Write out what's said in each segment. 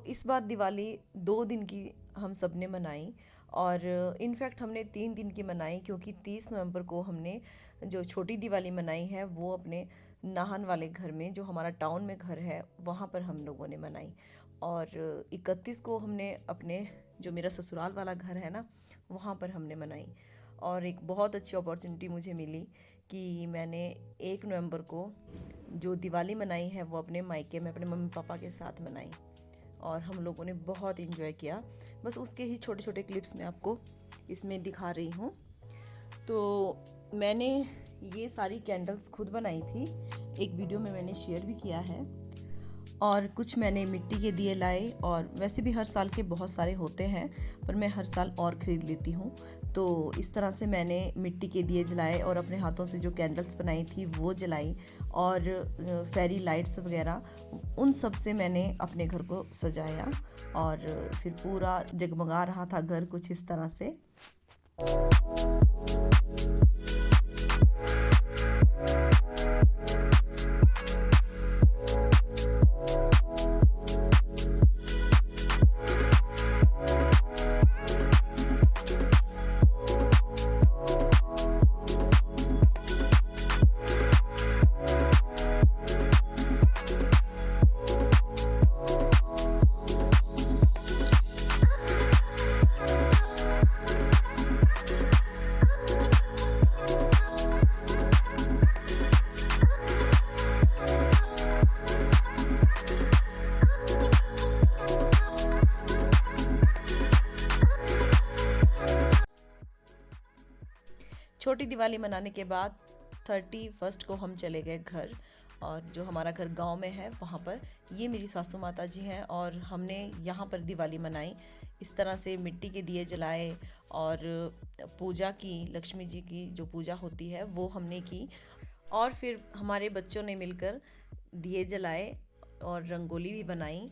इस बार दिवाली 2 दिन की हम सब ने मनाई, और इनफैक्ट हमने 3 दिन की मनाई, क्योंकि 30 नवंबर को हमने जो छोटी दिवाली मनाई है वो अपने नाहन वाले घर में, जो हमारा टाउन में घर है, वहाँ पर हम लोगों ने मनाई। और 31 को हमने अपने जो मेरा ससुराल वाला घर है ना, वहाँ पर हमने मनाई। और एक बहुत अच्छी अपॉर्चुनिटी मुझे मिली कि मैंने 1 नवंबर को जो दिवाली मनाई है वो अपने मायके में अपने मम्मी पापा के साथ मनाई, और हम लोगों ने बहुत इन्जॉय किया। बस उसके ही छोटे छोटे क्लिप्स मैं आपको इसमें दिखा रही हूँ। तो मैंने ये सारी कैंडल्स खुद बनाई थी, एक वीडियो में मैंने शेयर भी किया है। और कुछ मैंने मिट्टी के दिए लाए, और वैसे भी हर साल के बहुत सारे होते हैं, पर मैं हर साल और ख़रीद लेती हूँ। तो इस तरह से मैंने मिट्टी के दिए जलाए और अपने हाथों से जो कैंडल्स बनाई थी वो जलाई, और फेरी लाइट्स वगैरह उन सब से मैंने अपने घर को सजाया, और फिर पूरा जगमगा रहा था घर कुछ इस तरह से। छोटी दिवाली मनाने के बाद 31 को हम चले गए घर, और जो हमारा घर गांव में है वहाँ पर, ये मेरी सासू माता जी हैं, और हमने यहाँ पर दिवाली मनाई। इस तरह से मिट्टी के दिए जलाए, और पूजा की, लक्ष्मी जी की जो पूजा होती है वो हमने की। और फिर हमारे बच्चों ने मिलकर दिए जलाए और रंगोली भी बनाई।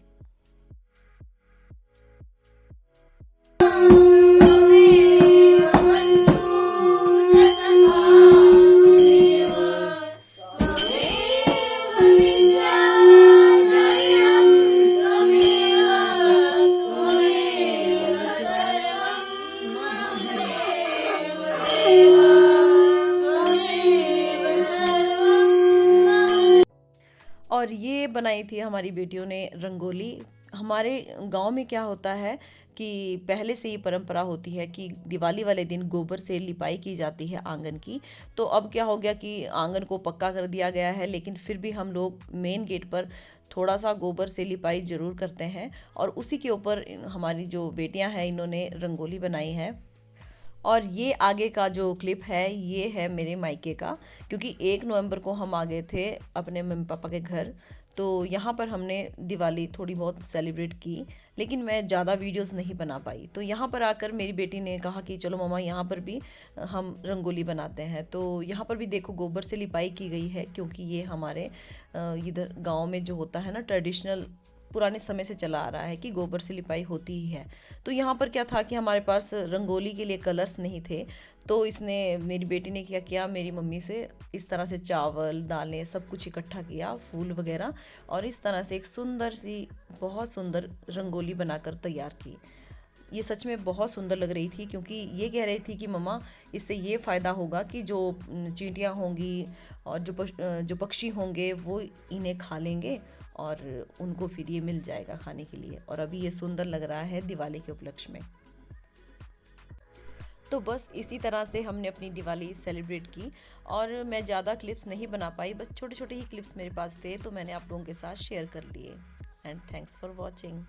और ये बनाई थी हमारी बेटियों ने रंगोली। हमारे गांव में क्या होता है कि पहले से ही परंपरा होती है कि दिवाली वाले दिन गोबर से लिपाई की जाती है आंगन की। तो अब क्या हो गया कि आंगन को पक्का कर दिया गया है, लेकिन फिर भी हम लोग मेन गेट पर थोड़ा सा गोबर से लिपाई ज़रूर करते हैं, और उसी के ऊपर हमारी जो बेटियां हैं इन्होंने रंगोली बनाई है। और ये आगे का जो क्लिप है ये है मेरे मायके का, क्योंकि 1 नवंबर को हम आ गए थे अपने मम्मी पापा के घर। तो यहाँ पर हमने दिवाली थोड़ी बहुत सेलिब्रेट की, लेकिन मैं ज़्यादा वीडियोस नहीं बना पाई। तो यहाँ पर आकर मेरी बेटी ने कहा कि चलो मम्मा यहाँ पर भी हम रंगोली बनाते हैं। तो यहाँ पर भी देखो गोबर से लिपाई की गई है, क्योंकि ये हमारे इधर गांव में जो होता है ना, ट्रेडिशनल पुराने समय से चला आ रहा है कि गोबर से लिपाई होती ही है। तो यहाँ पर क्या था कि हमारे पास रंगोली के लिए कलर्स नहीं थे, तो इसने, मेरी बेटी ने क्या किया, मेरी मम्मी से इस तरह से चावल दालें सब कुछ इकट्ठा किया, फूल वगैरह, और इस तरह से एक सुंदर सी, बहुत सुंदर रंगोली बनाकर तैयार की। ये सच में बहुत सुंदर लग रही थी, क्योंकि ये कह रही थी कि मम्मा इससे ये फ़ायदा होगा कि जो चींटियाँ होंगी और जो पक्षी होंगे वो इन्हें खा लेंगे, और उनको फिर ये मिल जाएगा खाने के लिए। और अभी ये सुंदर लग रहा है दिवाली के उपलक्ष्य में। तो बस इसी तरह से हमने अपनी दिवाली सेलिब्रेट की, और मैं ज़्यादा क्लिप्स नहीं बना पाई, बस छोटे छोटे ही क्लिप्स मेरे पास थे, तो मैंने आप लोगों के साथ शेयर कर लिए। And thanks for watching.